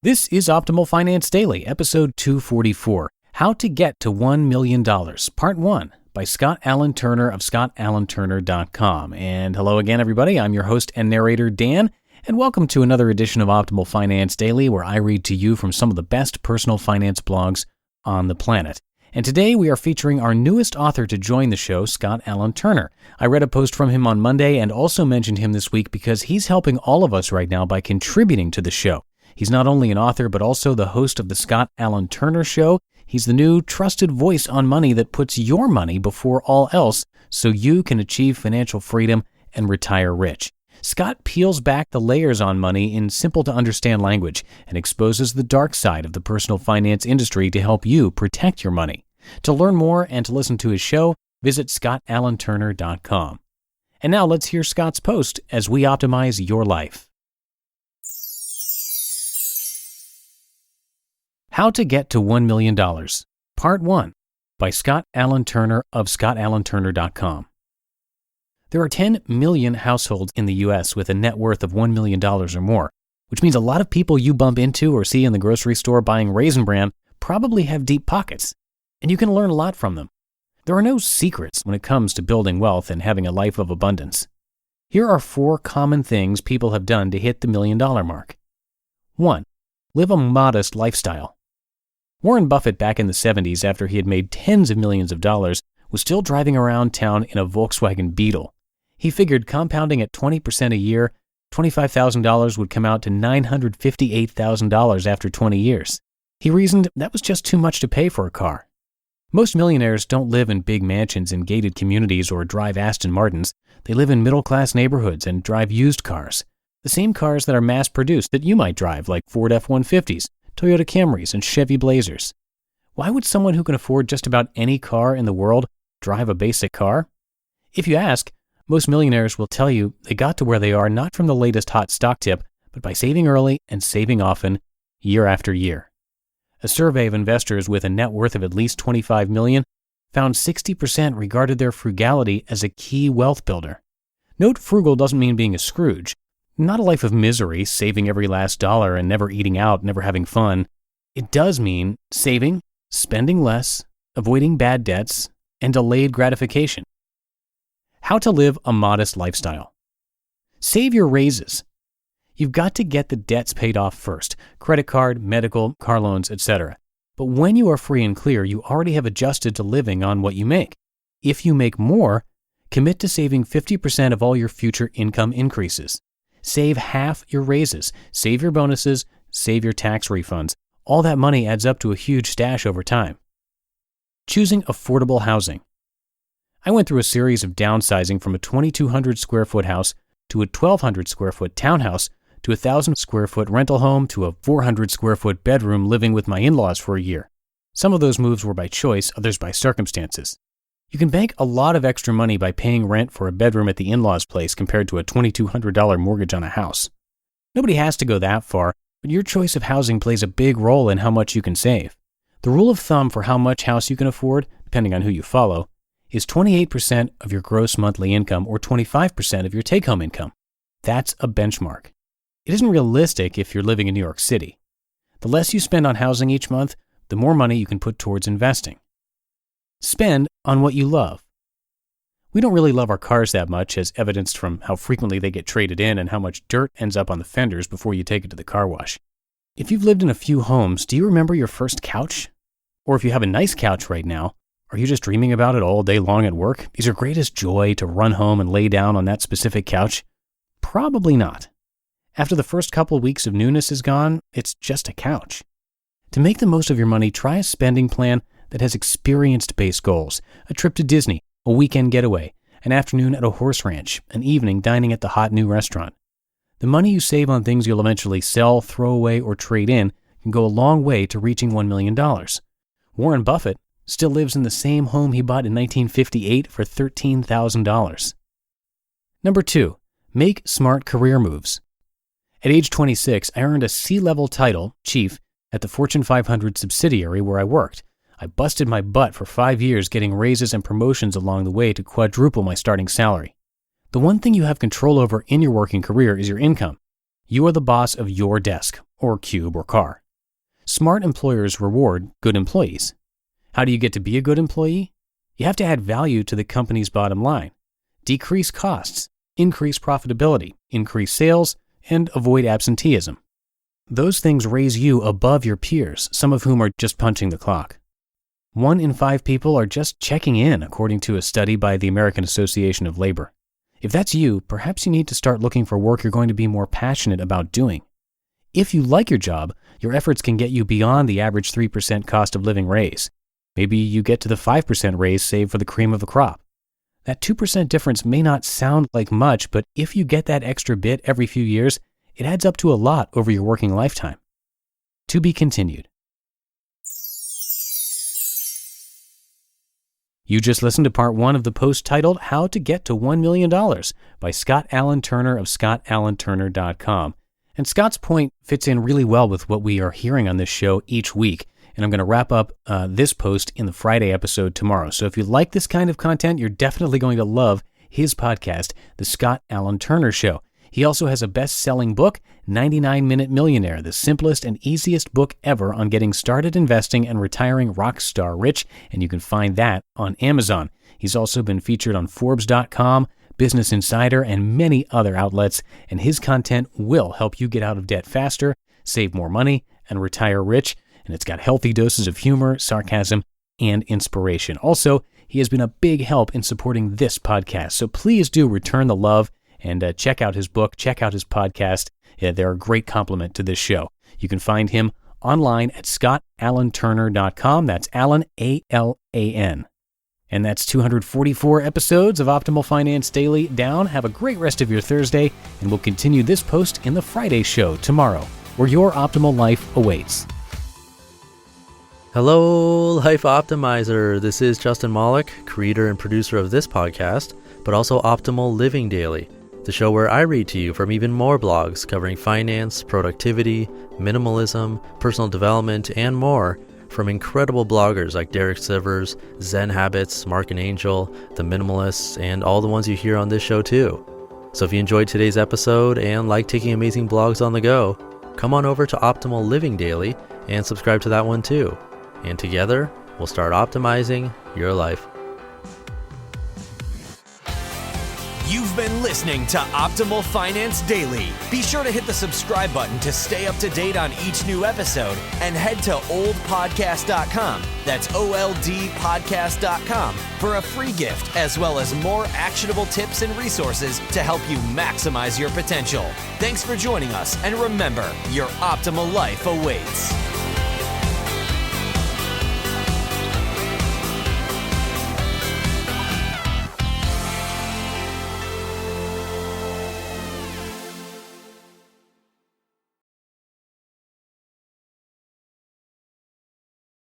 This is Optimal Finance Daily, episode 244, How to Get to $1 Million, Part 1, by Scott Alan Turner of scottalanturner.com. And hello again, everybody. I'm your host and narrator, Dan, and welcome to another edition of Optimal Finance Daily, where I read to you from some of the best personal finance blogs on the planet. And today we are featuring our newest author to join the show, Scott Alan Turner. I read a post from him on Monday and also mentioned him this week because he's helping all of us right now by contributing to the show. He's not only an author, but also the host of the Scott Alan Turner Show. He's the new trusted voice on money that puts your money before all else so you can achieve financial freedom and retire rich. Scott peels back the layers on money in simple-to-understand language and exposes the dark side of the personal finance industry to help you protect your money. To learn more and to listen to his show, visit scottalanturner.com. And now let's hear Scott's post as we optimize your life. How to Get to $1 Million, Part 1, by Scott Alan Turner of scottalanturner.com. There are 10 million households in the U.S. with a net worth of $1 million or more, which means a lot of people you bump into or see in the grocery store buying Raisin Bran probably have deep pockets, and you can learn a lot from them. There are no secrets when it comes to building wealth and having a life of abundance. Here are 4 common things people have done to hit the $1 million mark. 1. Live a modest lifestyle. Warren Buffett, back in the 70s, after he had made tens of millions of dollars, was still driving around town in a Volkswagen Beetle. He figured compounding at 20% a year, $25,000 would come out to $958,000 after 20 years. He reasoned that was just too much to pay for a car. Most millionaires don't live in big mansions in gated communities or drive Aston Martins. They live in middle-class neighborhoods and drive used cars. The same cars that are mass-produced that you might drive, like Ford F-150s, Toyota Camrys, and Chevy Blazers. Why would someone who can afford just about any car in the world drive a basic car? If you ask, most millionaires will tell you they got to where they are not from the latest hot stock tip, but by saving early and saving often, year after year. A survey of investors with a net worth of at least $25 million found 60% regarded their frugality as a key wealth builder. Note, frugal doesn't mean being a Scrooge. Not a life of misery, saving every last dollar and never eating out, never having fun. It does mean saving, spending less, avoiding bad debts, and delayed gratification. How to live a modest lifestyle. Save your raises. You've got to get the debts paid off first, credit card, medical, car loans, etc. But when you are free and clear, you already have adjusted to living on what you make. If you make more, commit to saving 50% of all your future income increases. Save half your raises, save your bonuses, save your tax refunds. All that money adds up to a huge stash over time. Choosing affordable housing. I went through a series of downsizing from a 2,200 square foot house to a 1,200 square foot townhouse to a 1,000 square foot rental home to a 400 square foot bedroom living with my in-laws for a year. Some of those moves were by choice, others by circumstances. You can bank a lot of extra money by paying rent for a bedroom at the in-laws' place compared to a $2,200 mortgage on a house. Nobody has to go that far, but your choice of housing plays a big role in how much you can save. The rule of thumb for how much house you can afford, depending on who you follow, is 28% of your gross monthly income or 25% of your take-home income. That's a benchmark. It isn't realistic if you're living in New York City. The less you spend on housing each month, the more money you can put towards investing. Spend on what you love. We don't really love our cars that much, as evidenced from how frequently they get traded in and how much dirt ends up on the fenders before you take it to the car wash. If you've lived in a few homes, do you remember your first couch? Or if you have a nice couch right now, are you just dreaming about it all day long at work? Is your greatest joy to run home and lay down on that specific couch? Probably not. After the first couple weeks of newness is gone, it's just a couch. To make the most of your money, try a spending plan that has experience-based goals: a trip to Disney, a weekend getaway, an afternoon at a horse ranch, an evening dining at the hot new restaurant. The money you save on things you'll eventually sell, throw away, or trade in can go a long way to reaching $1 million. Warren Buffett still lives in the same home he bought in 1958 for $13,000. Number 2, make smart career moves. At age 26, I earned a C-level title, chief, at the Fortune 500 subsidiary where I worked. I busted my butt for 5 years getting raises and promotions along the way to quadruple my starting salary. The one thing you have control over in your working career is your income. You are the boss of your desk, or cube or car. Smart employers reward good employees. How do you get to be a good employee? You have to add value to the company's bottom line, decrease costs, increase profitability, increase sales, and avoid absenteeism. Those things raise you above your peers, some of whom are just punching the clock. 1 in 5 people are just checking in, according to a study by the American Association of Labor. If that's you, perhaps you need to start looking for work you're going to be more passionate about doing. If you like your job, your efforts can get you beyond the average 3% cost of living raise. Maybe you get to the 5% raise saved for the cream of the crop. That 2% difference may not sound like much, but if you get that extra bit every few years, it adds up to a lot over your working lifetime. To be continued. You just listened to part 1 of the post titled How to Get to $1 Million by Scott Alan Turner of ScottAlanTurner.com. And Scott's point fits in really well with what we are hearing on this show each week. And I'm going to wrap up this post in the Friday episode tomorrow. So if you like this kind of content, you're definitely going to love his podcast, The Scott Alan Turner Show. He also has a best-selling book, 99-Minute Millionaire, the simplest and easiest book ever on getting started investing and retiring rock star rich, and you can find that on Amazon. He's also been featured on Forbes.com, Business Insider, and many other outlets, and his content will help you get out of debt faster, save more money, and retire rich, and it's got healthy doses of humor, sarcasm, and inspiration. Also, he has been a big help in supporting this podcast, so please do return the love and check out his book, check out his podcast. Yeah, they're a great complement to this show. You can find him online at ScottAlanTurner.com. That's Alan, A-L-A-N. And that's 244 episodes of Optimal Finance Daily down. Have a great rest of your Thursday, and we'll continue this post in the Friday show tomorrow, where your optimal life awaits. Hello, Life Optimizer. This is Justin Moloch, creator and producer of this podcast, but also Optimal Living Daily, the show where I read to you from even more blogs covering finance, productivity, minimalism, personal development, and more from incredible bloggers like Derek Sivers, Zen Habits, Mark and Angel, The Minimalists, and all the ones you hear on this show too. So if you enjoyed today's episode and like taking amazing blogs on the go, come on over to Optimal Living Daily and subscribe to that one too. And together, we'll start optimizing your life. You've been listening to Optimal Finance Daily. Be sure to hit the subscribe button to stay up to date on each new episode and head to oldpodcast.com. That's OLDpodcast.com for a free gift as well as more actionable tips and resources to help you maximize your potential. Thanks for joining us, and remember, your optimal life awaits.